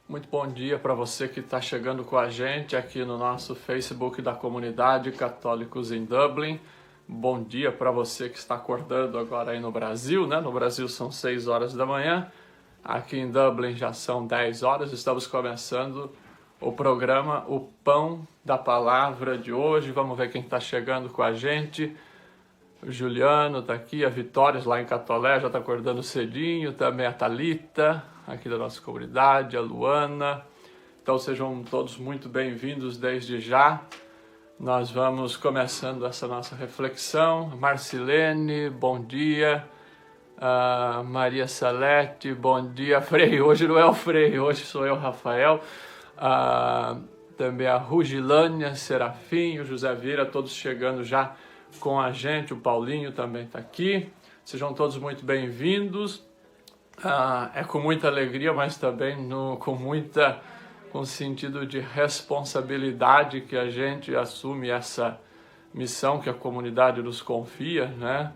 Muito bom dia para você que está chegando com a gente aqui no nosso Facebook da Comunidade Católicos em Dublin. Bom dia para você que está acordando agora aí no Brasil, né? No Brasil são 6 horas da manhã, aqui em Dublin já são 10 horas. Estamos começando o programa O Pão da Palavra de hoje. Vamos ver quem está chegando com a gente. O Juliano está aqui, a Vitória lá em Catolé já está acordando cedinho, também a Thalita, aqui da nossa comunidade, a Luana. Então sejam todos muito bem-vindos desde já. Nós vamos começando essa nossa reflexão. Marcilene, bom dia. Maria Salete, bom dia. Frei, hoje não é o Frei, hoje sou eu, Rafael. Também a Rugilânia, Serafim, o José Vieira, todos chegando já com a gente. O Paulinho também está aqui. Sejam todos muito bem-vindos. É com muita alegria, mas também com sentido de responsabilidade que a gente assume essa missão que a comunidade nos confia, né?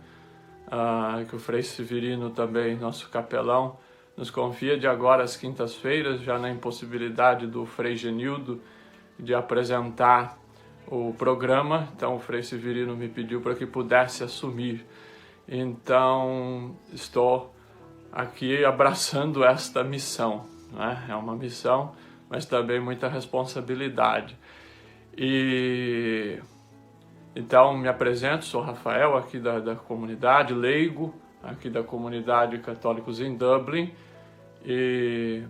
Que o Frei Severino também, nosso capelão, nos confia de agora às quintas-feiras, já na impossibilidade do Frei Genildo de apresentar o programa. Então o Frei Severino me pediu para que pudesse assumir. Então estou aqui abraçando esta missão, né? É uma missão, mas também muita responsabilidade. E então me apresento, sou Rafael, aqui da comunidade, leigo, aqui da comunidade Católicos em Dublin, e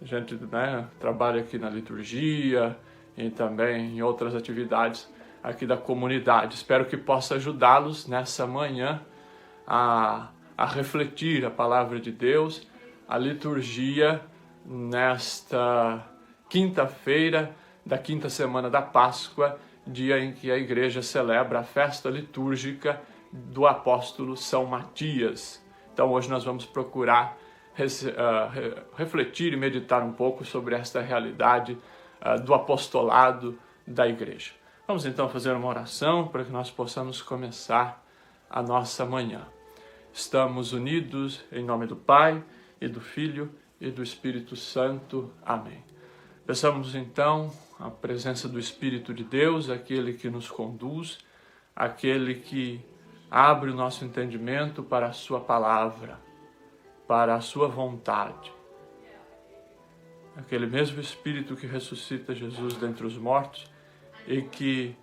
a gente, né, trabalha aqui na liturgia e também em outras atividades aqui da comunidade. Espero que possa ajudá-los nessa manhã a refletir a palavra de Deus, a liturgia nesta quinta-feira da quinta semana da Páscoa, dia em que a igreja celebra a festa litúrgica do apóstolo São Matias. Então hoje nós vamos procurar refletir e meditar um pouco sobre esta realidade do apostolado da igreja. Vamos então fazer uma oração para que nós possamos começar a nossa manhã. Estamos unidos em nome do Pai, e do Filho, e do Espírito Santo. Amém. Peçamos então a presença do Espírito de Deus, aquele que nos conduz, aquele que abre o nosso entendimento para a sua palavra, para a sua vontade. Aquele mesmo Espírito que ressuscita Jesus dentre os mortos e que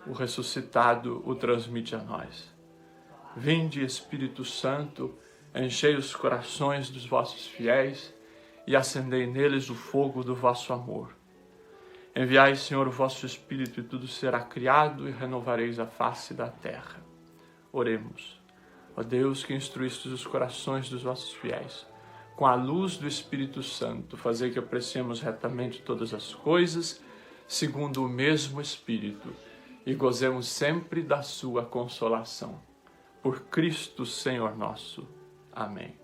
o ressuscitado o transmite a nós. Vinde, Espírito Santo, enchei os corações dos vossos fiéis e acendei neles o fogo do vosso amor. Enviai, Senhor, o vosso Espírito e tudo será criado e renovareis a face da terra. Oremos. Ó Deus, que instruístes os corações dos vossos fiéis, com a luz do Espírito Santo, fazei que apreciemos retamente todas as coisas, segundo o mesmo Espírito, e gozemos sempre da sua consolação. Por Cristo, Senhor nosso. Amém.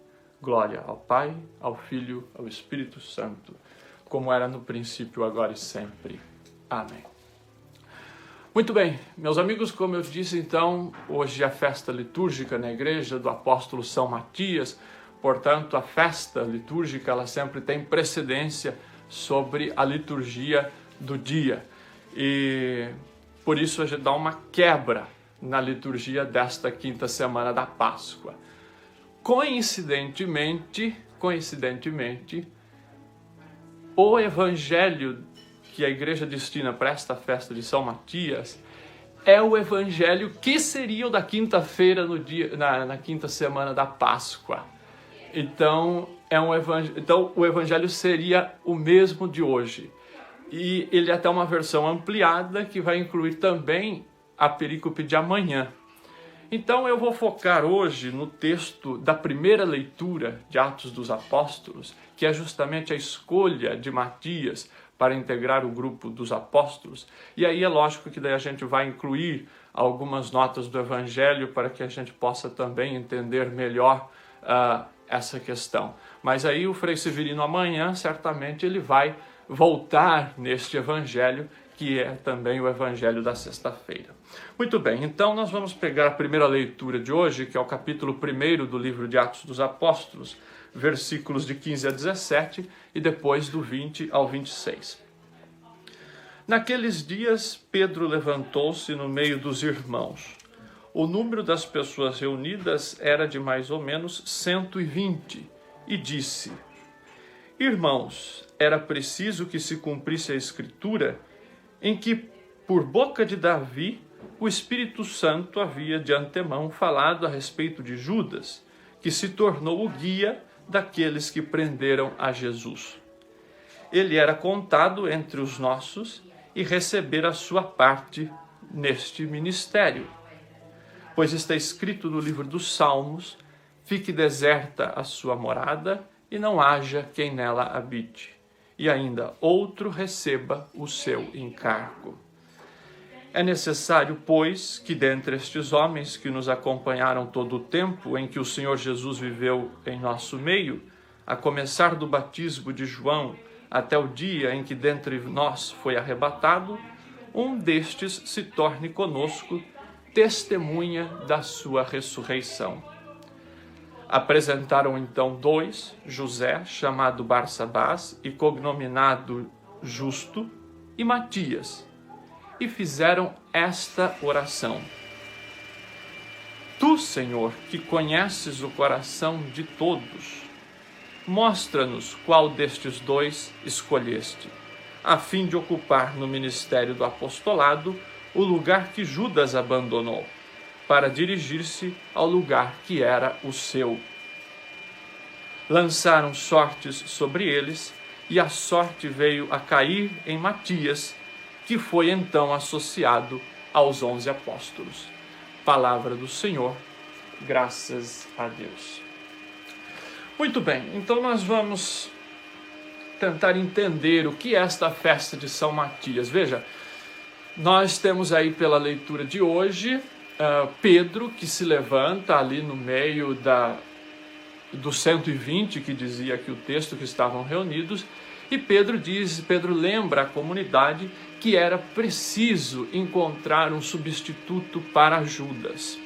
Glória ao Pai, ao Filho, ao Espírito Santo, como era no princípio, agora e sempre. Amém. Muito bem, meus amigos, como eu disse então, hoje é a festa litúrgica na igreja do apóstolo São Matias. Portanto, a festa litúrgica ela sempre tem precedência sobre a liturgia do dia. E por isso a gente dá uma quebra na liturgia desta quinta semana da Páscoa. Coincidentemente, o evangelho que a igreja destina para esta festa de São Matias é o evangelho que seria o da quinta-feira na quinta semana da Páscoa. Então, o evangelho seria o mesmo de hoje. E ele é até uma versão ampliada que vai incluir também a perícope de amanhã. Então eu vou focar hoje no texto da primeira leitura de Atos dos Apóstolos, que é justamente a escolha de Matias para integrar o grupo dos apóstolos. E aí é lógico que daí a gente vai incluir algumas notas do Evangelho para que a gente possa também entender melhor essa questão. Mas aí o Frei Severino amanhã, certamente, ele vai voltar neste Evangelho que é também o Evangelho da sexta-feira. Muito bem, então nós vamos pegar a primeira leitura de hoje, que é o capítulo 1 do livro de Atos dos Apóstolos, versículos de 15 a 17 e depois do 20 ao 26. Naqueles dias, Pedro levantou-se no meio dos irmãos. O número das pessoas reunidas era de mais ou menos 120 e disse: Irmãos, era preciso que se cumprisse a Escritura em que, por boca de Davi, o Espírito Santo havia de antemão falado a respeito de Judas, que se tornou o guia daqueles que prenderam a Jesus. Ele era contado entre os nossos e recebera a sua parte neste ministério. Pois está escrito no livro dos Salmos: fique deserta a sua morada e não haja quem nela habite, e ainda outro receba o seu encargo. É necessário, pois, que dentre estes homens que nos acompanharam todo o tempo em que o Senhor Jesus viveu em nosso meio, a começar do batismo de João até o dia em que dentre nós foi arrebatado, um destes se torne conosco testemunha da sua ressurreição. Apresentaram então dois, José, chamado Barsabás e cognominado Justo, e Matias, e fizeram esta oração: Tu, Senhor, que conheces o coração de todos, mostra-nos qual destes dois escolheste, a fim de ocupar no ministério do apostolado o lugar que Judas abandonou, para dirigir-se ao lugar que era o seu. Lançaram sortes sobre eles, e a sorte veio a cair em Matias, que foi então associado aos 11 apóstolos. Palavra do Senhor, graças a Deus. Muito bem, então nós vamos tentar entender o que é esta festa de São Matias. Veja, nós temos aí pela leitura de hoje Pedro, que se levanta ali no meio dos 120, que dizia aqui o texto, que estavam reunidos, e Pedro lembra a comunidade que era preciso encontrar um substituto para Judas.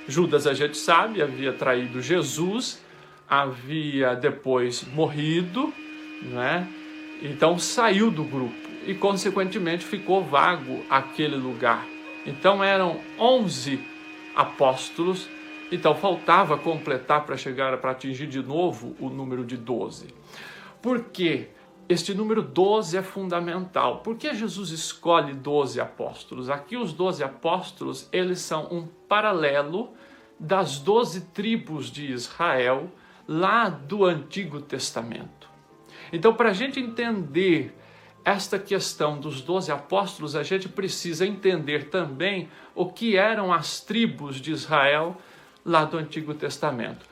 Judas, a gente sabe, havia traído Jesus, havia depois morrido, né? Então saiu do grupo e, consequentemente, ficou vago aquele lugar. Então eram 11 apóstolos, então faltava completar para atingir de novo o número de 12. Por quê? Este número 12 é fundamental. Por que Jesus escolhe 12 apóstolos? Aqui os 12 apóstolos, eles são um paralelo das 12 tribos de Israel lá do Antigo Testamento. Então, para a gente entender esta questão dos 12 apóstolos, a gente precisa entender também o que eram as tribos de Israel lá do Antigo Testamento.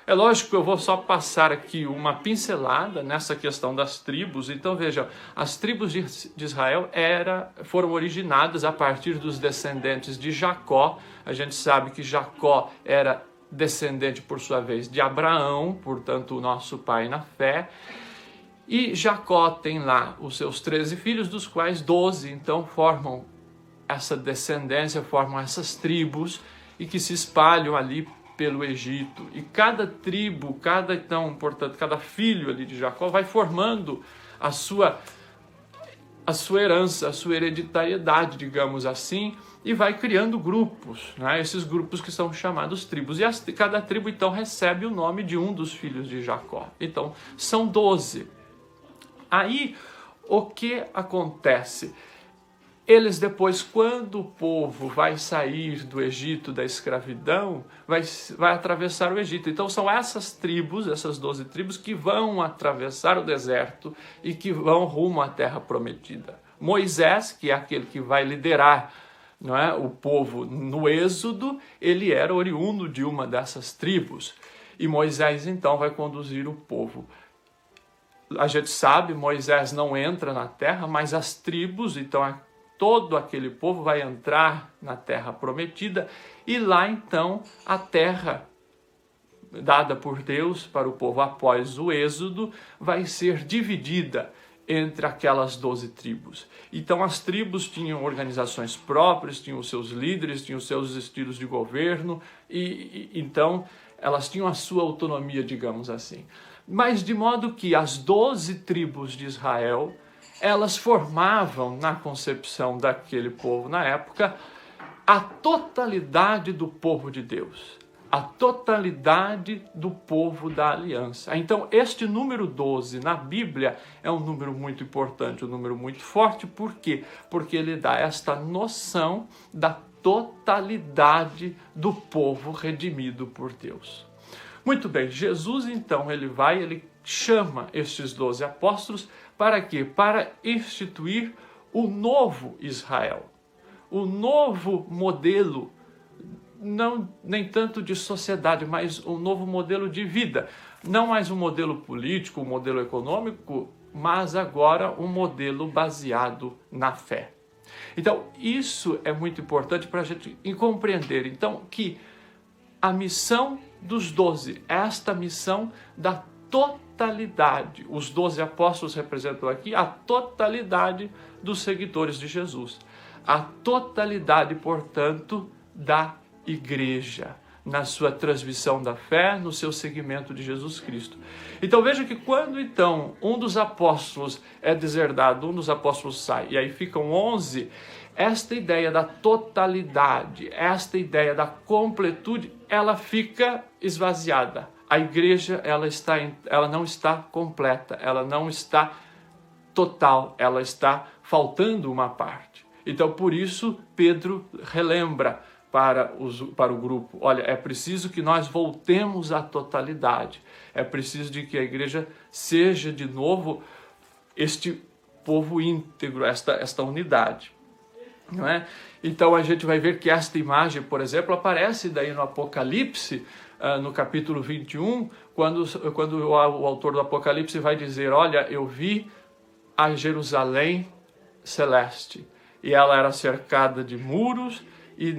É lógico que eu vou só passar aqui uma pincelada nessa questão das tribos. Então veja, as tribos de Israel foram originadas a partir dos descendentes de Jacó. A gente sabe que Jacó era descendente, por sua vez, de Abraão, portanto o nosso pai na fé. E Jacó tem lá os seus 13 filhos, dos quais 12 então formam essa descendência, formam essas tribos e que se espalham ali pelo Egito. E cada tribo, cada filho ali de Jacó vai formando a sua herança, a sua hereditariedade, digamos assim, e vai criando grupos, né? Esses grupos que são chamados tribos. E cada tribo então recebe o nome de um dos filhos de Jacó. Então são 12. Aí o que acontece? Eles depois, quando o povo vai sair do Egito, da escravidão, vai atravessar o Egito. Então são essas tribos, essas 12 tribos, que vão atravessar o deserto e que vão rumo à terra prometida. Moisés, que é aquele que vai liderar, não é, o povo no êxodo, ele era oriundo de uma dessas tribos. E Moisés então vai conduzir o povo. A gente sabe, Moisés não entra na terra, mas as tribos, então todo aquele povo vai entrar na terra prometida, e lá então a terra dada por Deus para o povo após o êxodo vai ser dividida entre aquelas 12 tribos. Então as tribos tinham organizações próprias, tinham os seus líderes, tinham os seus estilos de governo, e então elas tinham a sua autonomia, digamos assim. Mas de modo que as 12 tribos de Israel, elas formavam, na concepção daquele povo na época, a totalidade do povo de Deus, a totalidade do povo da aliança. Então, este número 12 na Bíblia é um número muito importante, um número muito forte. Por quê? Porque ele dá esta noção da totalidade do povo redimido por Deus. Muito bem, Jesus então, ele chama estes 12 apóstolos para quê? Para instituir o novo Israel, o novo modelo, não nem tanto de sociedade, mas um novo modelo de vida. Não mais um modelo político, um modelo econômico, mas agora um modelo baseado na fé. Então, isso é muito importante para a gente compreender, então, que a missão dos 12, esta missão da totalidade, os 12 apóstolos representam aqui a totalidade dos seguidores de Jesus, a totalidade, portanto, da igreja, na sua transmissão da fé, no seu seguimento de Jesus Cristo. Então veja que quando então um dos apóstolos é deserdado, um dos apóstolos sai, e aí ficam 11, esta ideia da totalidade, esta ideia da completude, ela fica esvaziada. A igreja, ela não está completa, ela não está total, ela está faltando uma parte. Então por isso Pedro relembra para o grupo, olha, é preciso que nós voltemos à totalidade, é preciso de que a igreja seja de novo este povo íntegro, esta unidade, não é? Então a gente vai ver que esta imagem, por exemplo, aparece daí no Apocalipse, no capítulo 21, quando o autor do Apocalipse vai dizer, olha, eu vi a Jerusalém celeste, e ela era cercada de muros, e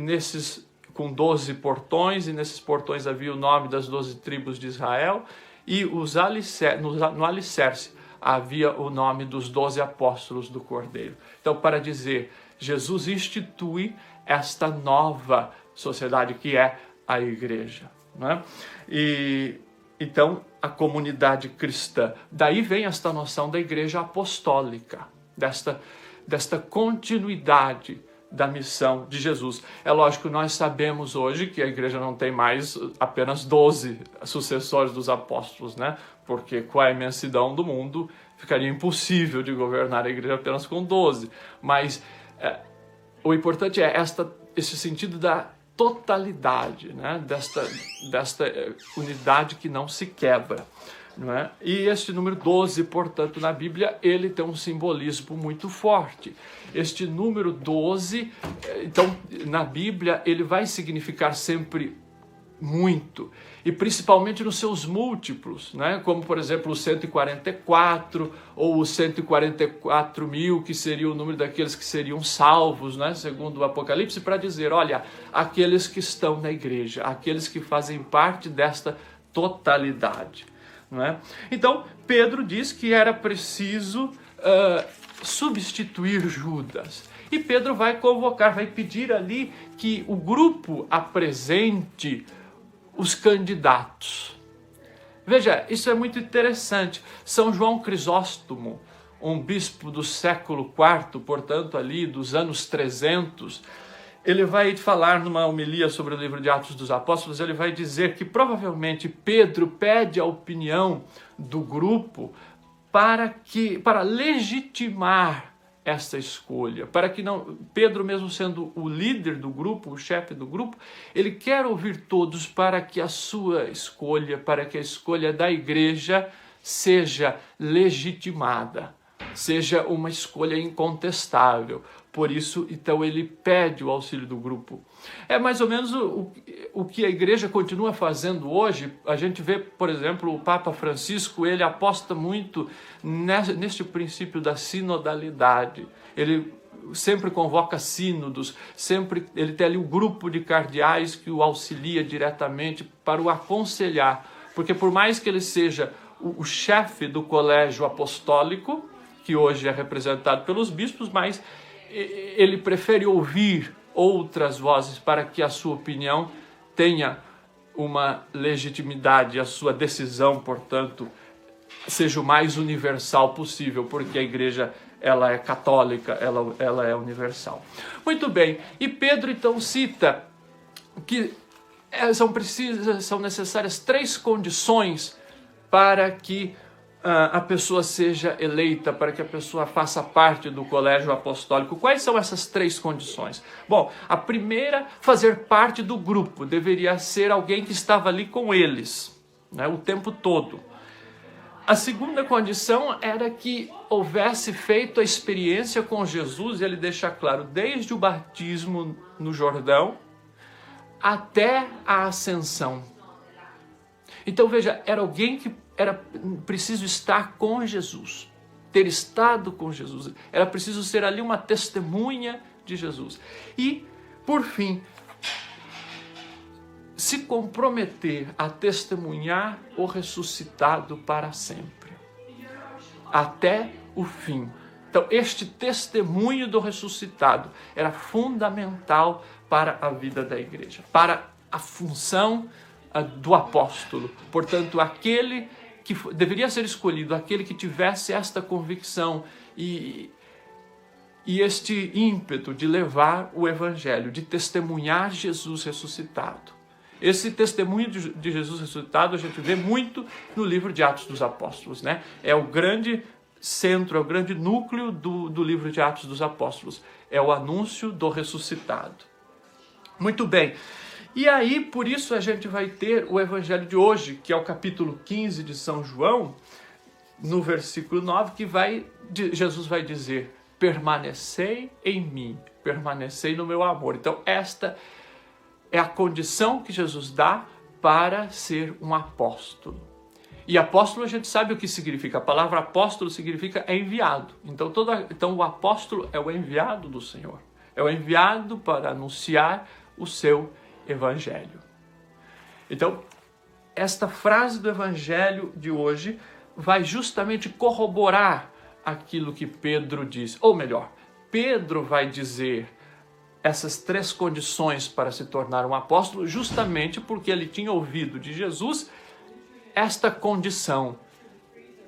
com 12 portões, e nesses portões havia o nome das 12 tribos de Israel, e no alicerce havia o nome dos 12 apóstolos do Cordeiro. Então, para dizer, Jesus institui esta nova sociedade que é a igreja, né? E então, a comunidade cristã. Daí vem esta noção da igreja apostólica, desta continuidade da missão de Jesus. É lógico que nós sabemos hoje que a igreja não tem mais apenas 12 sucessores dos apóstolos, né? Porque com a imensidão do mundo ficaria impossível de governar a igreja apenas com 12. Mas o importante é esse sentido da totalidade, né? desta unidade que não se quebra. Não é? E este número 12, portanto, na Bíblia, ele tem um simbolismo muito forte. Este número 12, então, na Bíblia, ele vai significar sempre muito, e principalmente nos seus múltiplos, né? Como, por exemplo, o 144, ou os 144 mil, que seria o número daqueles que seriam salvos, né? Segundo o Apocalipse, para dizer, olha, aqueles que estão na igreja, aqueles que fazem parte desta totalidade. Não é? Então, Pedro diz que era preciso substituir Judas. E Pedro vai convocar, vai pedir ali que o grupo apresente os candidatos. Veja, isso é muito interessante. São João Crisóstomo, um bispo do século IV, portanto ali dos anos 300, ele vai falar numa homilia sobre o livro de Atos dos Apóstolos, ele vai dizer que provavelmente Pedro pede a opinião do grupo para legitimar essa escolha, para que não, Pedro mesmo sendo o líder do grupo, o chefe do grupo, ele quer ouvir todos para que a sua escolha, para que a escolha da igreja seja legitimada, seja uma escolha incontestável. Por isso, então, ele pede o auxílio do grupo. É mais ou menos o que a igreja continua fazendo hoje. A gente vê, por exemplo, o Papa Francisco, ele aposta muito neste princípio da sinodalidade. Ele sempre convoca sínodos, sempre ele tem ali um grupo de cardeais que o auxilia diretamente para o aconselhar. Porque por mais que ele seja o chefe do colégio apostólico, que hoje é representado pelos bispos, mas ele prefere ouvir outras vozes para que a sua opinião tenha uma legitimidade, a sua decisão, portanto, seja o mais universal possível, porque a igreja ela é católica, ela é universal. Muito bem, e Pedro então cita que são necessárias 3 condições para que a pessoa seja eleita, para que a pessoa faça parte do colégio apostólico. Quais são essas 3 condições? Bom, a primeira, fazer parte do grupo. Deveria ser alguém que estava ali com eles, né, o tempo todo. A segunda condição era que houvesse feito a experiência com Jesus, e ele deixa claro, desde o batismo no Jordão até a ascensão. Então veja, era alguém que era preciso estar com Jesus, ter estado com Jesus, era preciso ser ali uma testemunha de Jesus. E, por fim, se comprometer a testemunhar o ressuscitado para sempre, até o fim. Então, este testemunho do ressuscitado era fundamental para a vida da igreja, para a função do apóstolo. Portanto, aquele que deveria ser escolhido, aquele que tivesse esta convicção e este ímpeto de levar o evangelho, de testemunhar Jesus ressuscitado. Esse testemunho de Jesus ressuscitado a gente vê muito no livro de Atos dos Apóstolos, né? É o grande centro, é o grande núcleo do livro de Atos dos Apóstolos. É o anúncio do ressuscitado. Muito bem. E aí, por isso, a gente vai ter o evangelho de hoje, que é o capítulo 15 de São João, no versículo 9, que Jesus vai dizer: permanecei em mim, permanecei no meu amor. Então, esta é a condição que Jesus dá para ser um apóstolo. E apóstolo a gente sabe o que significa. A palavra apóstolo significa enviado. Então o apóstolo é o enviado do Senhor. É o enviado para anunciar o seu evangelho. Então, esta frase do evangelho de hoje vai justamente corroborar aquilo que Pedro diz. Ou melhor, Pedro vai dizer essas 3 condições para se tornar um apóstolo, justamente porque ele tinha ouvido de Jesus esta condição: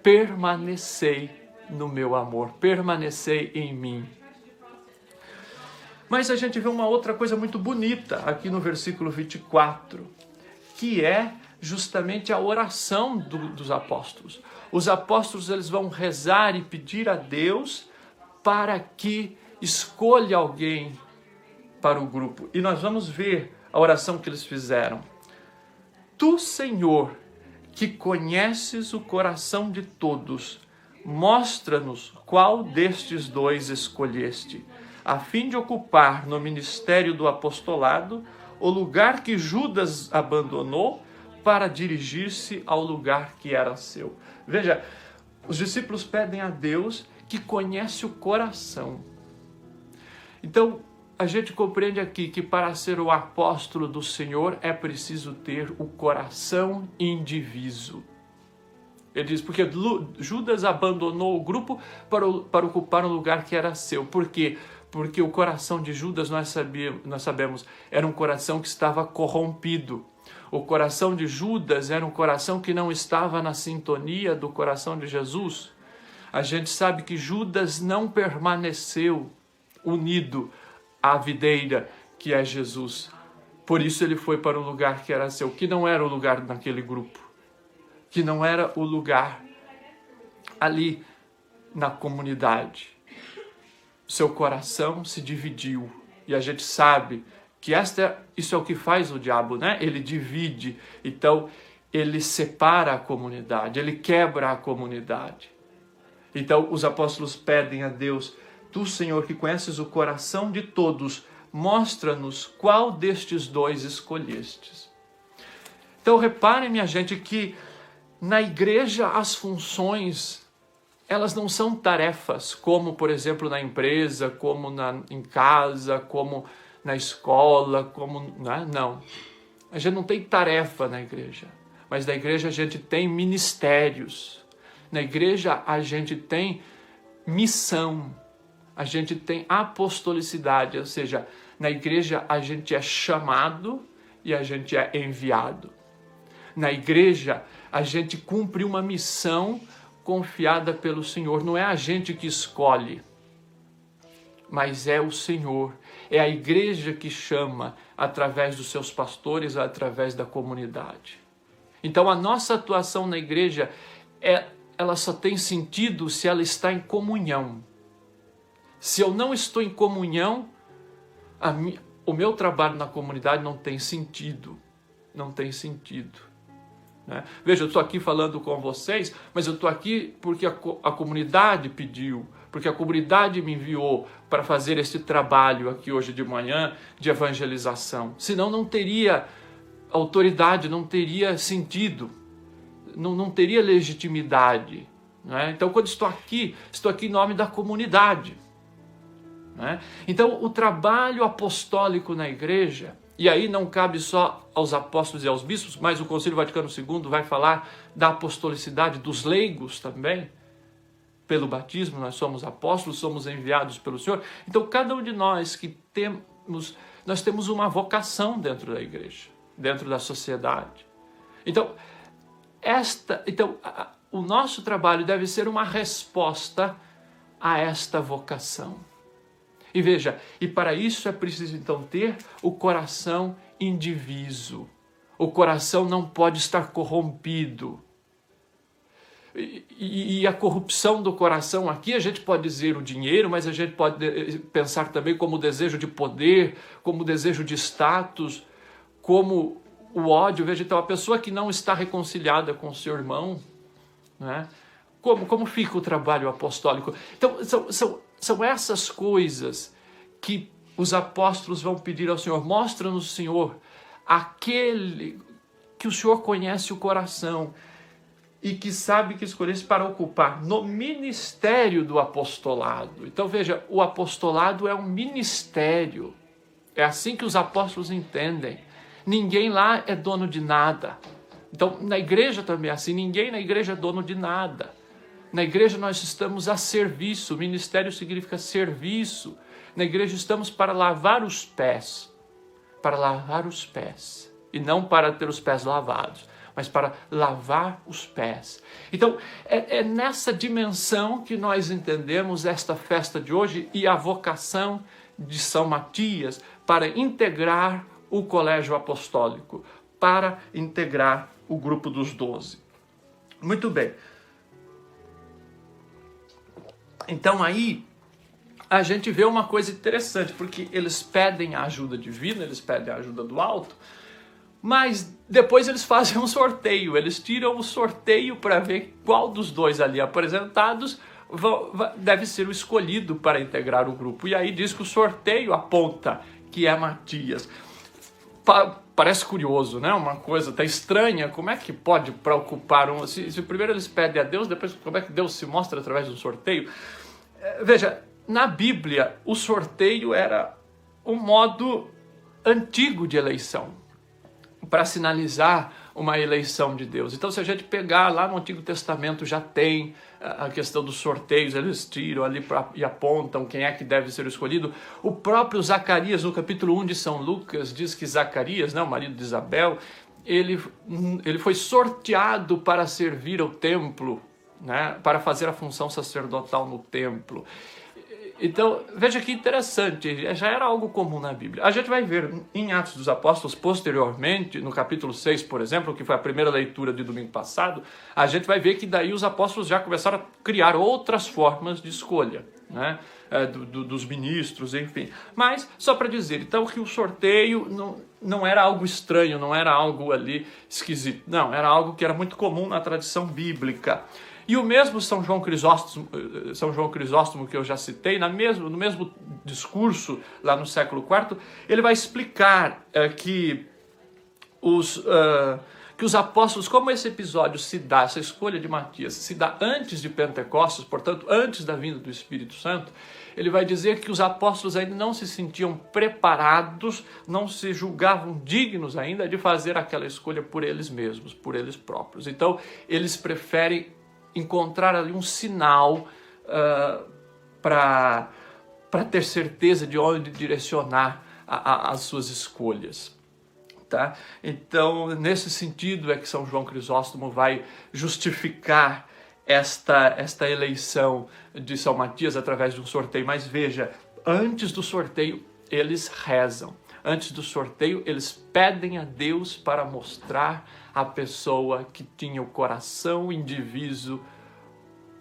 permanecei no meu amor, permanecei em mim. Mas a gente vê uma outra coisa muito bonita aqui no versículo 24, que é justamente a oração dos apóstolos. Os apóstolos eles vão rezar e pedir a Deus para que escolha alguém para o grupo. E nós vamos ver a oração que eles fizeram. Tu, Senhor, que conheces o coração de todos, mostra-nos qual destes 2 escolheste, a fim de ocupar no ministério do apostolado o lugar que Judas abandonou para dirigir-se ao lugar que era seu. Veja, os discípulos pedem a Deus que conhece o coração. Então, a gente compreende aqui que para ser o apóstolo do Senhor é preciso ter o coração indiviso. Ele diz, porque Judas abandonou o grupo para ocupar um lugar que era seu. Por quê? Porque o coração de Judas, nós sabemos, era um coração que estava corrompido. O coração de Judas era um coração que não estava na sintonia do coração de Jesus. A gente sabe que Judas não permaneceu unido à videira que é Jesus. Por isso ele foi para um lugar que era seu, que não era o lugar naquele grupo, que não era o lugar ali na comunidade. Seu coração se dividiu. E a gente sabe que isso é o que faz o diabo, né? Ele divide, então ele separa a comunidade, ele quebra a comunidade. Então os apóstolos pedem a Deus: tu, Senhor, que conheces o coração de todos, mostra-nos qual destes 2 escolhestes. Então reparem, minha gente, que na igreja as funções, elas não são tarefas, como, por exemplo, na empresa, como em casa, como na escola, não. A gente não tem tarefa na igreja, mas na igreja a gente tem ministérios. Na igreja a gente tem missão, a gente tem apostolicidade, ou seja, na igreja a gente é chamado e a gente é enviado. Na igreja a gente cumpre uma missão confiada pelo Senhor. Não é a gente que escolhe, mas é o Senhor. É a igreja que chama através dos seus pastores, através da comunidade. Então a nossa atuação na igreja, ela só tem sentido se ela está em comunhão. Se eu não estou em comunhão, o meu trabalho na comunidade não tem sentido. Não tem sentido. Né? Veja, eu estou aqui falando com vocês, mas eu estou aqui porque a comunidade pediu, porque a comunidade me enviou para fazer esse trabalho aqui hoje de manhã de evangelização. Senão não teria autoridade, não teria sentido, não teria legitimidade. Né? Então, quando estou aqui em nome da comunidade. Né? Então, o trabalho apostólico na igreja, e aí não cabe só aos apóstolos e aos bispos, mas o Concílio Vaticano II vai falar da apostolicidade dos leigos também. Pelo batismo nós somos apóstolos, somos enviados pelo Senhor. Então cada um de nós nós temos uma vocação dentro da igreja, dentro da sociedade. Então o nosso trabalho deve ser uma resposta a esta vocação. E veja, e para isso é preciso então ter o coração indiviso. O coração não pode estar corrompido. E a corrupção do coração aqui, a gente pode dizer o dinheiro, mas a gente pode pensar também como o desejo de poder, como o desejo de status, como o ódio. Veja, então a pessoa que não está reconciliada com o seu irmão, né? Como fica o trabalho apostólico? Então são essas coisas que os apóstolos vão pedir ao Senhor. Mostra-nos, Senhor, aquele que o Senhor conhece o coração e que sabe que escolhesse para ocupar no ministério do apostolado. Então veja, o apostolado é um ministério. É assim que os apóstolos entendem. Ninguém lá é dono de nada. Então na igreja também é assim, ninguém na igreja é dono de nada. Na igreja nós estamos a serviço, ministério significa serviço. Na igreja estamos para lavar os pés. Para lavar os pés. E não para ter os pés lavados, mas para lavar os pés. Então, é nessa dimensão que nós entendemos esta festa de hoje e a vocação de São Matias para integrar o colégio apostólico, para integrar o grupo dos 12. Muito bem. Então aí a gente vê uma coisa interessante, porque eles pedem a ajuda divina, eles pedem a ajuda do alto, mas depois eles fazem um sorteio, eles tiram o sorteio para ver qual dos dois ali apresentados deve ser o escolhido para integrar o grupo. E aí diz que o sorteio aponta que é Matias. Parece curioso, né? Uma coisa até estranha. Como é que pode preocupar um... Se primeiro eles pedem a Deus, depois como é que Deus se mostra através de um sorteio? Veja, na Bíblia, o sorteio era um modo antigo de eleição, para sinalizar uma eleição de Deus. Então, se a gente pegar lá no Antigo Testamento, já tem a questão dos sorteios, eles tiram ali e apontam quem é que deve ser escolhido. O próprio Zacarias, no capítulo 1 de São Lucas, diz que Zacarias, né, o marido de Isabel, ele foi sorteado para servir ao templo, né, para fazer a função sacerdotal no templo. Então, veja que interessante, já era algo comum na Bíblia. A gente vai ver em Atos dos Apóstolos, posteriormente, no capítulo 6, por exemplo, que foi a primeira leitura de domingo passado, a gente vai ver que daí os apóstolos já começaram a criar outras formas de escolha, né? Dos ministros, enfim. Mas, só para dizer, então, que o sorteio não era algo estranho, não era algo ali esquisito. Não, era algo que era muito comum na tradição bíblica. E o mesmo São João Crisóstomo que eu já citei, no mesmo discurso, lá no século IV, ele vai explicar que os apóstolos, como esse episódio se dá, essa escolha de Matias, se dá antes de Pentecostes, portanto, antes da vinda do Espírito Santo, ele vai dizer que os apóstolos ainda não se sentiam preparados, não se julgavam dignos ainda de fazer aquela escolha por eles mesmos, por eles próprios. Então, eles preferem encontrar ali um sinal para ter certeza de onde direcionar as suas escolhas. Tá? Então, nesse sentido é que São João Crisóstomo vai justificar esta eleição de São Matias através de um sorteio. Mas veja, antes do sorteio eles rezam. Antes do sorteio eles pedem a Deus para mostrar a pessoa que tinha o coração indiviso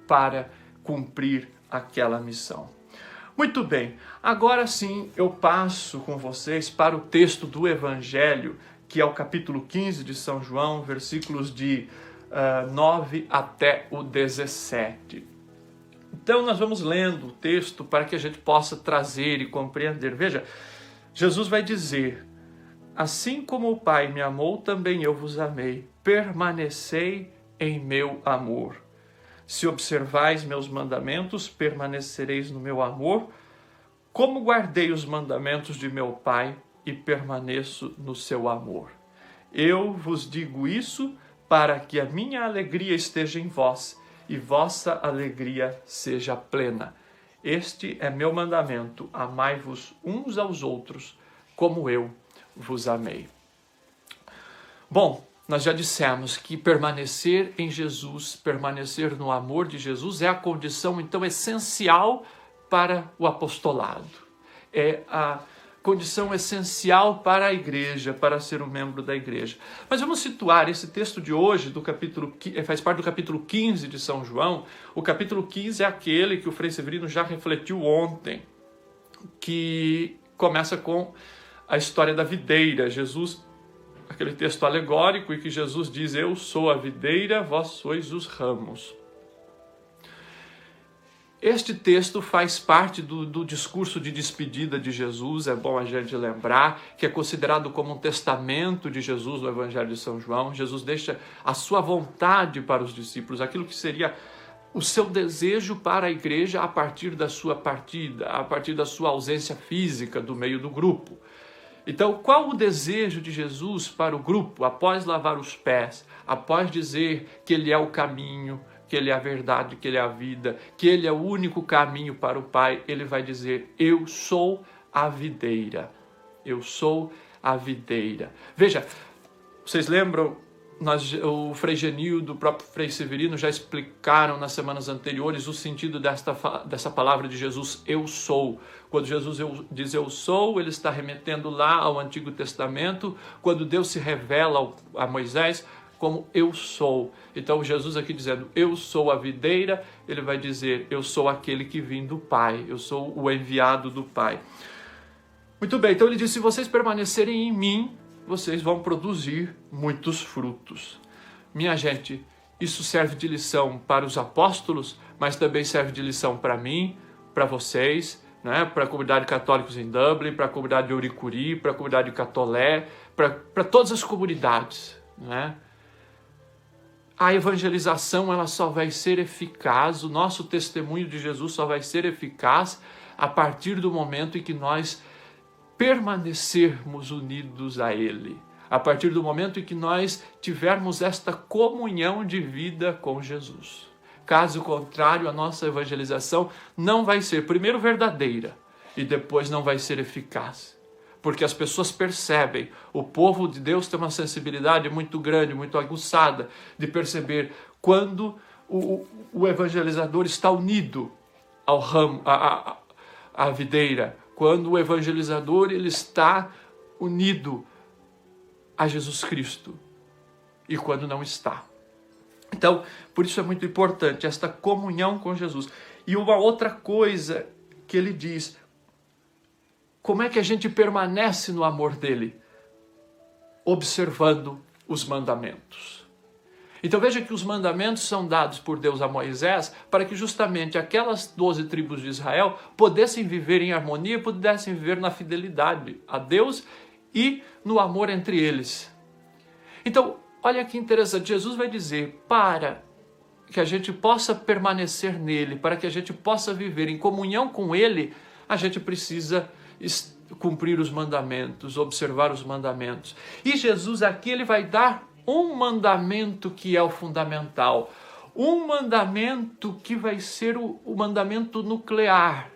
para cumprir aquela missão. Muito bem, agora sim eu passo com vocês para o texto do Evangelho, que é o capítulo 15 de São João, versículos de 9 até o 17. Então nós vamos lendo o texto para que a gente possa trazer e compreender. Veja, Jesus vai dizer: assim como o Pai me amou, também eu vos amei. Permanecei em meu amor. Se observais meus mandamentos, permanecereis no meu amor, como guardei os mandamentos de meu Pai e permaneço no seu amor. Eu vos digo isso para que a minha alegria esteja em vós e vossa alegria seja plena. Este é meu mandamento: amai-vos uns aos outros, como eu vos amei. Bom, nós já dissemos que permanecer em Jesus, permanecer no amor de Jesus é a condição, então, essencial para o apostolado. É a condição essencial para a igreja, para ser um membro da igreja. Mas vamos situar esse texto de hoje, faz parte do capítulo 15 de São João. O capítulo 15 é aquele que o Frei Severino já refletiu ontem, que começa com a história da videira. Aquele texto alegórico em que Jesus diz: eu sou a videira, vós sois os ramos. Este texto faz parte do discurso de despedida de Jesus. É bom a gente lembrar que é considerado como um testamento de Jesus no Evangelho de São João. Jesus deixa a sua vontade para os discípulos, aquilo que seria o seu desejo para a igreja a partir da sua partida, a partir da sua ausência física do meio do grupo. Então, qual o desejo de Jesus para o grupo após lavar os pés, após dizer que Ele é o caminho, que Ele é a verdade, que Ele é a vida, que Ele é o único caminho para o Pai? Ele vai dizer: eu sou a videira, eu sou a videira. Veja, vocês lembram, o Frei Genildo, o próprio Frei Severino já explicaram nas semanas anteriores o sentido dessa palavra de Jesus, eu sou. Quando Jesus diz eu sou, ele está remetendo lá ao Antigo Testamento, quando Deus se revela a Moisés como eu sou. Então Jesus aqui dizendo eu sou a videira, ele vai dizer eu sou aquele que vim do Pai, eu sou o enviado do Pai. Muito bem, então ele diz: se vocês permanecerem em mim, vocês vão produzir muitos frutos. Minha gente, isso serve de lição para os apóstolos, mas também serve de lição para mim, para vocês, né? Para a comunidade católica em Dublin, para a comunidade de Uricuri, para a comunidade de Catolé, para todas as comunidades, né? A evangelização ela só vai ser eficaz, o nosso testemunho de Jesus só vai ser eficaz a partir do momento em que nós permanecermos unidos a Ele, a partir do momento em que nós tivermos esta comunhão de vida com Jesus. Caso contrário, a nossa evangelização não vai ser, primeiro, verdadeira e depois não vai ser eficaz. Porque as pessoas percebem, o povo de Deus tem uma sensibilidade muito grande, muito aguçada de perceber quando o evangelizador está unido ao ramo, à videira, quando o evangelizador ele está unido a Jesus Cristo e quando não está. Então, por isso é muito importante esta comunhão com Jesus. E uma outra coisa que ele diz: como é que a gente permanece no amor dele? Observando os mandamentos. Então veja que os mandamentos são dados por Deus a Moisés para que justamente aquelas 12 tribos de Israel pudessem viver em harmonia, pudessem viver na fidelidade a Deus e no amor entre eles. Então, olha que interessante, Jesus vai dizer, para que a gente possa permanecer nele, para que a gente possa viver em comunhão com ele, a gente precisa cumprir os mandamentos, observar os mandamentos. E Jesus aqui ele vai dar um mandamento que é o fundamental. um mandamento que vai ser o mandamento nuclear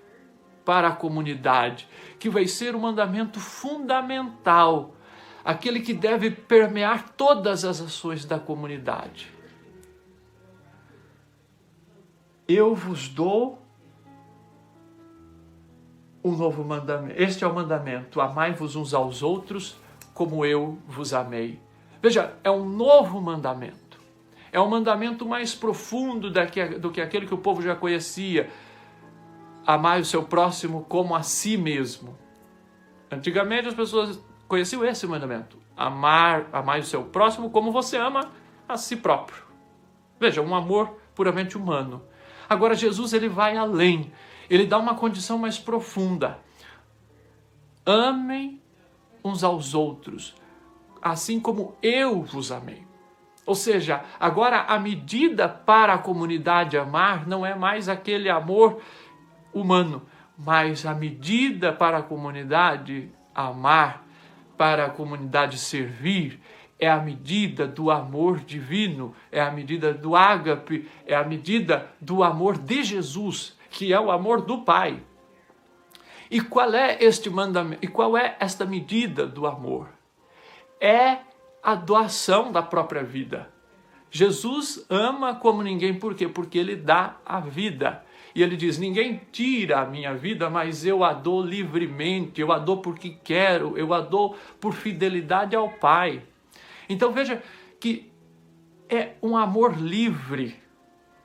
para a comunidade, que vai ser o mandamento fundamental, aquele que deve permear todas as ações da comunidade. Eu vos dou um novo mandamento. Este é o mandamento: amai-vos uns aos outros como eu vos amei. Veja, é um novo mandamento. É um mandamento mais profundo do que aquele que o povo já conhecia. Amai o seu próximo como a si mesmo. Antigamente as pessoas conheciam esse mandamento. Amai o seu próximo como você ama a si próprio. Veja, um amor puramente humano. Agora Jesus ele vai além. Ele dá uma condição mais profunda. Amem uns aos outros, assim como eu vos amei. Ou seja, agora a medida para a comunidade amar não é mais aquele amor humano, mas a medida para a comunidade amar, para a comunidade servir, é a medida do amor divino, é a medida do ágape, é a medida do amor de Jesus, que é o amor do Pai. E qual é este mandamento? E qual é esta medida do amor? É a doação da própria vida. Jesus ama como ninguém, por quê? Porque ele dá a vida. E ele diz: ninguém tira a minha vida, mas eu a dou livremente, eu a dou porque quero, eu a dou por fidelidade ao Pai. Então veja que é um amor livre.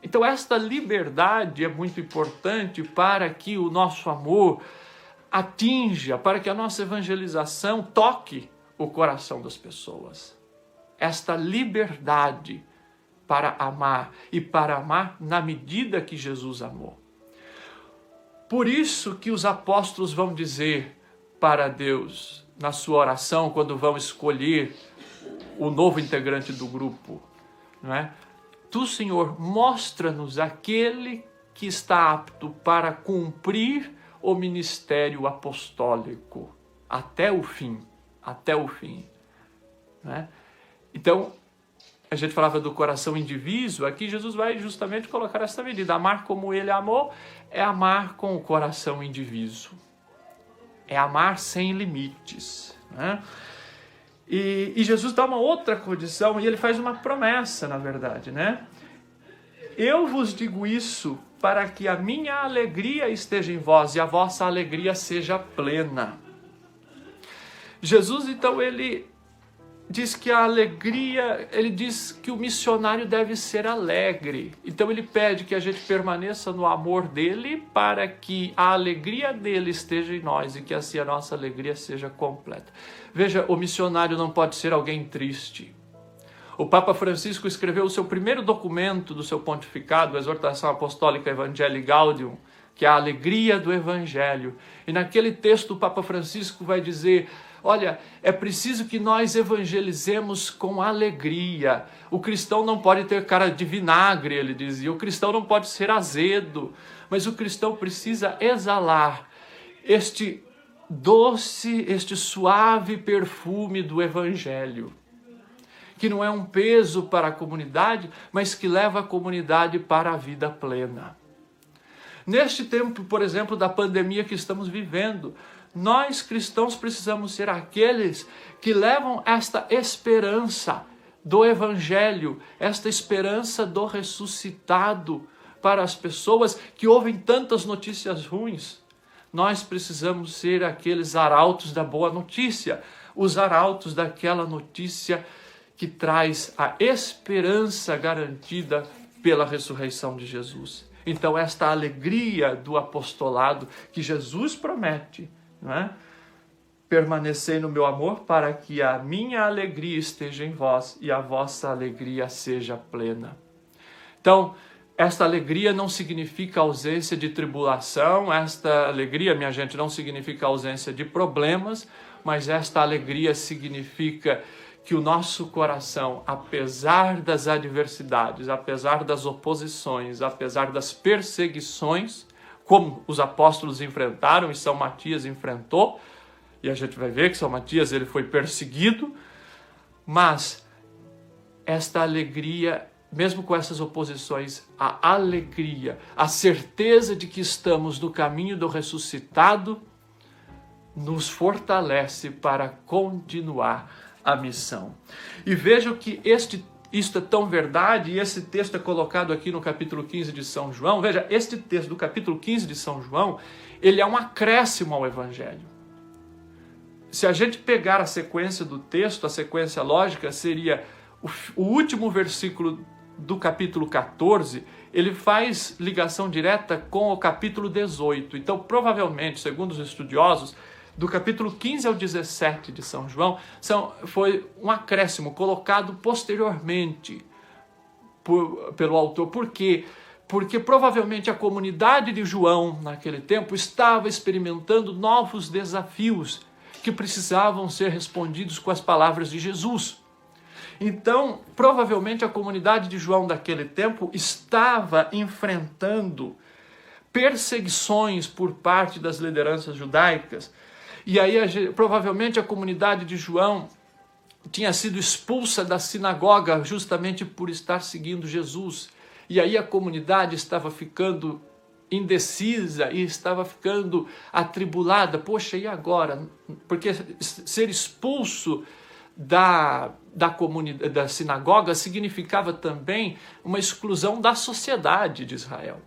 Então esta liberdade é muito importante para que o nosso amor atinja, para que a nossa evangelização toque o coração das pessoas. Esta liberdade para amar, e para amar na medida que Jesus amou. Por isso que os apóstolos vão dizer para Deus, na sua oração, quando vão escolher o novo integrante do grupo, não é? Tu, Senhor, mostra-nos aquele que está apto para cumprir o ministério apostólico até o fim, não é? Então, a gente falava do coração indiviso, aqui Jesus vai justamente colocar essa medida. Amar como ele amou é amar com o coração indiviso. É amar sem limites, né? E Jesus dá uma outra condição, e ele faz uma promessa, na verdade, né? Eu vos digo isso para que a minha alegria esteja em vós e a vossa alegria seja plena. Jesus, então, ele diz que a alegria, ele diz que o missionário deve ser alegre. Então ele pede que a gente permaneça no amor dele para que a alegria dele esteja em nós e que assim a nossa alegria seja completa. Veja, o missionário não pode ser alguém triste. O Papa Francisco escreveu o seu primeiro documento do seu pontificado, a Exortação Apostólica Evangelii Gaudium, que é a alegria do Evangelho. E naquele texto o Papa Francisco vai dizer: olha, é preciso que nós evangelizemos com alegria. O cristão não pode ter cara de vinagre, ele dizia. O cristão não pode ser azedo, mas o cristão precisa exalar este doce, este suave perfume do Evangelho, que não é um peso para a comunidade, mas que leva a comunidade para a vida plena. Neste tempo, por exemplo, da pandemia que estamos vivendo, nós cristãos precisamos ser aqueles que levam esta esperança do Evangelho, esta esperança do ressuscitado para as pessoas que ouvem tantas notícias ruins. Nós precisamos ser aqueles arautos da boa notícia, os arautos daquela notícia que traz a esperança garantida pela ressurreição de Jesus. Então, esta alegria do apostolado que Jesus promete, não é? Permanecei no meu amor para que a minha alegria esteja em vós e a vossa alegria seja plena. Então, esta alegria não significa ausência de tribulação, esta alegria, minha gente, não significa ausência de problemas, mas esta alegria significa que o nosso coração, apesar das adversidades, apesar das oposições, apesar das perseguições, como os apóstolos enfrentaram e São Matias enfrentou, e a gente vai ver que São Matias ele foi perseguido, mas esta alegria mesmo com essas oposições, a alegria, a certeza de que estamos no caminho do ressuscitado, nos fortalece para continuar a missão. E vejam que isto é tão verdade, e esse texto é colocado aqui no capítulo 15 de São João. Veja, este texto do capítulo 15 de São João, ele é um acréscimo ao Evangelho. Se a gente pegar a sequência do texto, a sequência lógica seria o último versículo do capítulo 14, ele faz ligação direta com o capítulo 18. Então, provavelmente, segundo os estudiosos, do capítulo 15 ao 17 de São João, foi um acréscimo colocado posteriormente pelo autor. Por quê? Porque provavelmente a comunidade de João, naquele tempo, estava experimentando novos desafios que precisavam ser respondidos com as palavras de Jesus. Então, provavelmente a comunidade de João daquele tempo estava enfrentando perseguições por parte das lideranças judaicas. E aí, provavelmente, a comunidade de João tinha sido expulsa da sinagoga justamente por estar seguindo Jesus. E aí a comunidade estava ficando indecisa e estava ficando atribulada. Poxa, e agora? Porque ser expulso da sinagoga significava também uma exclusão da sociedade de Israel.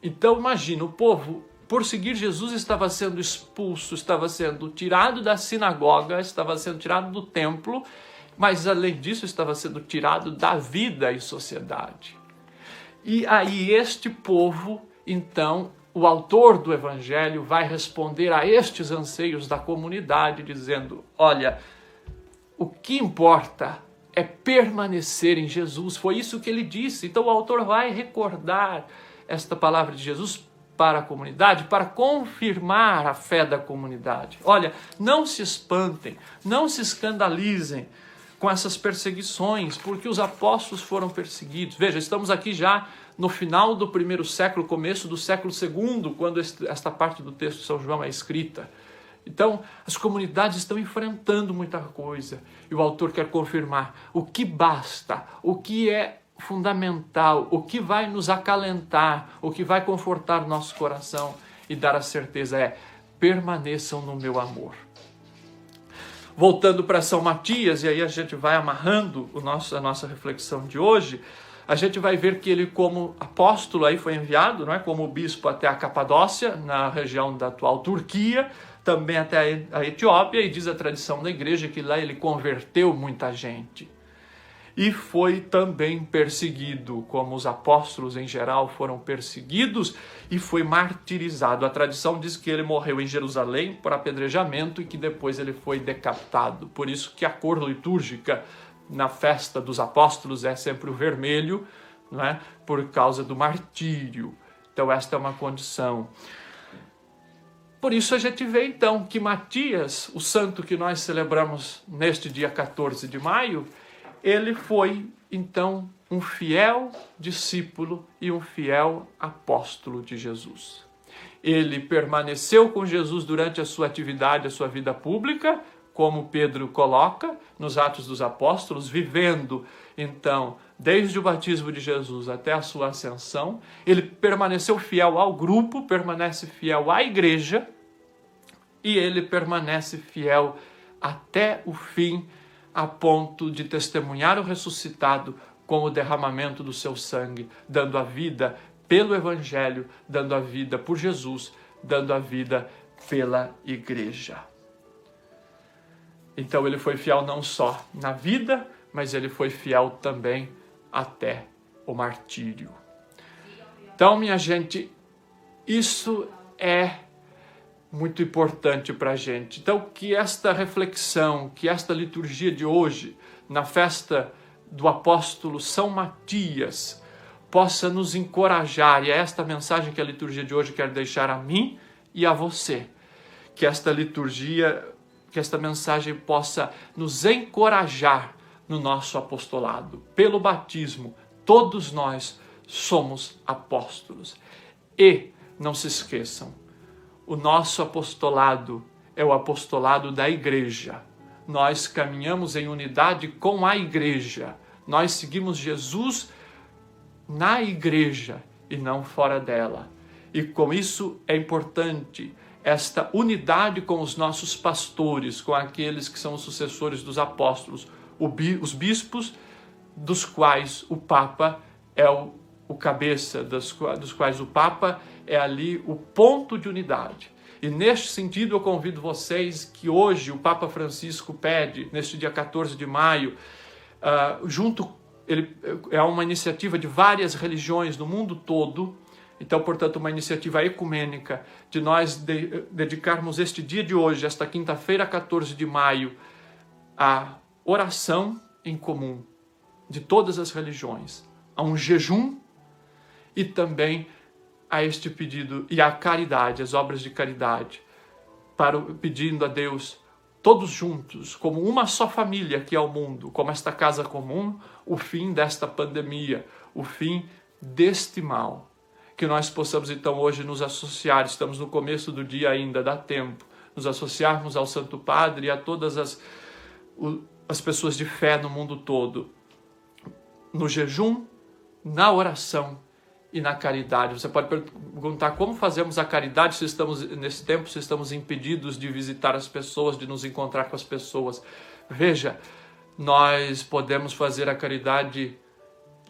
Então, imagina, o povo, por seguir Jesus, estava sendo expulso, estava sendo tirado da sinagoga, estava sendo tirado do templo, mas além disso estava sendo tirado da vida em sociedade. E aí este povo, então, o autor do Evangelho vai responder a estes anseios da comunidade, dizendo, olha, o que importa é permanecer em Jesus. Foi isso que ele disse. Então o autor vai recordar esta palavra de Jesus para a comunidade, para confirmar a fé da comunidade. Olha, não se espantem, não se escandalizem com essas perseguições, porque os apóstolos foram perseguidos. Veja, estamos aqui já no final do primeiro século, começo do século segundo, quando esta parte do texto de São João é escrita. Então, as comunidades estão enfrentando muita coisa, e o autor quer confirmar o que basta, o que é fundamental, o que vai nos acalentar, o que vai confortar nosso coração e dar a certeza é: permaneçam no meu amor. Voltando para São Matias, e aí a gente vai amarrando a nossa reflexão de hoje, a gente vai ver que ele, como apóstolo, aí foi enviado, não é, como bispo até a Capadócia, na região da atual Turquia, também até a Etiópia, e diz a tradição da igreja que lá ele converteu muita gente. E foi também perseguido, como os apóstolos em geral foram perseguidos, e foi martirizado. A tradição diz que ele morreu em Jerusalém por apedrejamento e que depois ele foi decapitado. Por isso que a cor litúrgica na festa dos apóstolos é sempre o vermelho, não é? Por causa do martírio. Então esta é uma condição. Por isso a gente vê então que Matias, o santo que nós celebramos neste dia 14 de maio, ele foi, então, um fiel discípulo e um fiel apóstolo de Jesus. Ele permaneceu com Jesus durante a sua atividade, a sua vida pública, como Pedro coloca nos Atos dos Apóstolos, vivendo, então, desde o batismo de Jesus até a sua ascensão. Ele permaneceu fiel ao grupo, permanece fiel à igreja, e ele permanece fiel até o fim, a ponto de testemunhar o ressuscitado com o derramamento do seu sangue, dando a vida pelo Evangelho, dando a vida por Jesus, dando a vida pela igreja. Então ele foi fiel não só na vida, mas ele foi fiel também até o martírio. Então, minha gente, isso é muito importante para a gente. Então, que esta reflexão, que esta liturgia de hoje, na festa do apóstolo São Matias, possa nos encorajar, e é esta mensagem que a liturgia de hoje quer deixar a mim e a você. Que esta liturgia, que esta mensagem possa nos encorajar no nosso apostolado. Pelo batismo, todos nós somos apóstolos. E, não se esqueçam, o nosso apostolado é o apostolado da igreja. Nós caminhamos em unidade com a igreja. Nós seguimos Jesus na igreja e não fora dela. E com isso é importante esta unidade com os nossos pastores, com aqueles que são os sucessores dos apóstolos, os bispos, dos quais o Papa é o cabeça, dos quais o Papa é ali o ponto de unidade. E neste sentido eu convido vocês que hoje o Papa Francisco pede, neste dia 14 de maio, ele é uma iniciativa de várias religiões no mundo todo, então, portanto, uma iniciativa ecumênica de nós dedicarmos este dia de hoje, esta quinta-feira, 14 de maio, à oração em comum de todas as religiões, a um jejum e também a este pedido e à caridade, as obras de caridade, pedindo a Deus, todos juntos, como uma só família que é o mundo, como esta casa comum, o fim desta pandemia, o fim deste mal. Que nós possamos então hoje nos associar, estamos no começo do dia ainda, dá tempo, nos associarmos ao Santo Padre e a todas as pessoas de fé no mundo todo, no jejum, na oração e na caridade. Você pode perguntar como fazemos a caridade se estamos nesse tempo, se estamos impedidos de visitar as pessoas, de nos encontrar com as pessoas. Veja, nós podemos fazer a caridade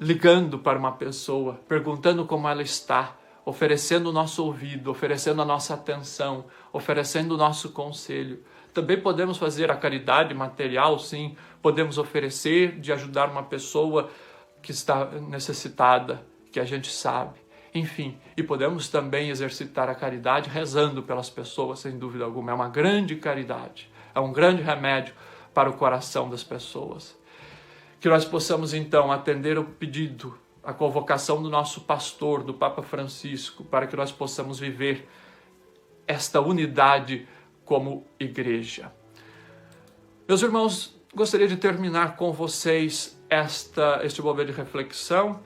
ligando para uma pessoa, perguntando como ela está, oferecendo o nosso ouvido, oferecendo a nossa atenção, oferecendo o nosso conselho. Também podemos fazer a caridade material, sim, podemos oferecer de ajudar uma pessoa que está necessitada, que a gente sabe. Enfim, e podemos também exercitar a caridade rezando pelas pessoas, sem dúvida alguma. É uma grande caridade, é um grande remédio para o coração das pessoas. Que nós possamos, então, atender o pedido, a convocação do nosso pastor, do Papa Francisco, para que nós possamos viver esta unidade como igreja. Meus irmãos, gostaria de terminar com vocês este momento de reflexão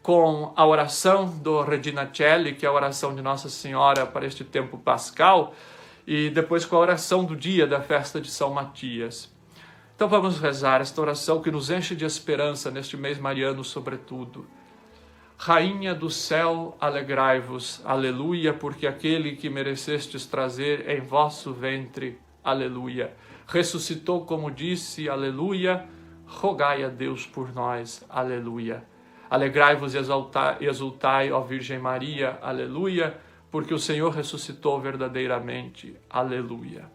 com a oração do Regina Coeli, que é a oração de Nossa Senhora para este tempo pascal, e depois com a oração do dia da festa de São Matias. Então vamos rezar esta oração que nos enche de esperança neste mês mariano sobretudo. Rainha do céu, alegrai-vos, aleluia, porque aquele que merecestes trazer em vosso ventre, aleluia. Ressuscitou como disse, aleluia, rogai a Deus por nós, aleluia. Alegrai-vos e exultai, ó Virgem Maria, aleluia, porque o Senhor ressuscitou verdadeiramente, aleluia.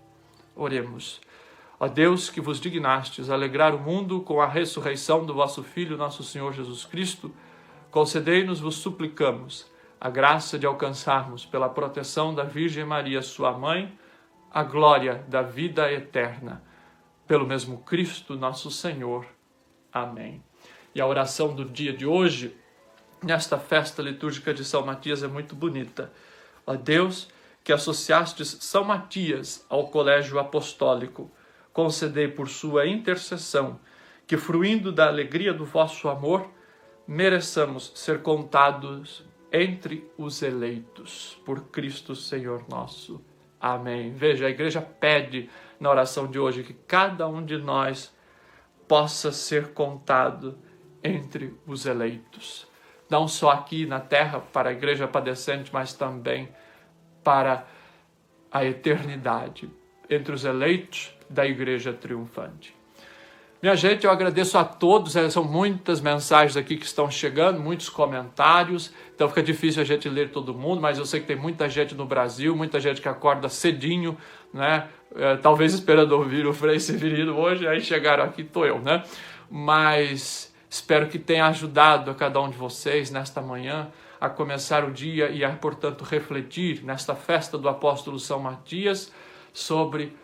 Oremos. Ó Deus, que vos dignastes alegrar o mundo com a ressurreição do vosso Filho, nosso Senhor Jesus Cristo, concedei-nos, vos suplicamos, a graça de alcançarmos, pela proteção da Virgem Maria, sua mãe, a glória da vida eterna. Pelo mesmo Cristo, nosso Senhor. Amém. E a oração do dia de hoje, nesta festa litúrgica de São Matias, é muito bonita. Ó Deus, que associastes São Matias ao colégio apostólico, concedei por sua intercessão que, fruindo da alegria do vosso amor, mereçamos ser contados entre os eleitos. Por Cristo Senhor nosso. Amém. Veja, a igreja pede na oração de hoje que cada um de nós possa ser contado entre os eleitos. Não só aqui na terra, para a igreja padecente, mas também para a eternidade, entre os eleitos da igreja triunfante. Minha gente, eu agradeço a todos, são muitas mensagens aqui que estão chegando, muitos comentários, então fica difícil a gente ler todo mundo, mas eu sei que tem muita gente no Brasil, muita gente que acorda cedinho, né? Talvez esperando ouvir o Frei Severino hoje, aí chegaram aqui, estou eu, né? Mas espero que tenha ajudado a cada um de vocês nesta manhã a começar o dia e a, portanto, refletir nesta festa do apóstolo São Matias sobre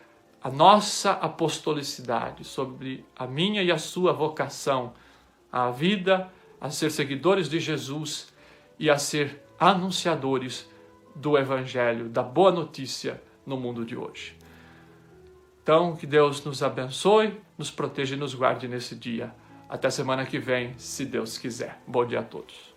a nossa apostolicidade, sobre a minha e a sua vocação à vida, a ser seguidores de Jesus e a ser anunciadores do Evangelho, da boa notícia no mundo de hoje. Então, que Deus nos abençoe, nos proteja e nos guarde nesse dia. Até semana que vem, se Deus quiser. Bom dia a todos.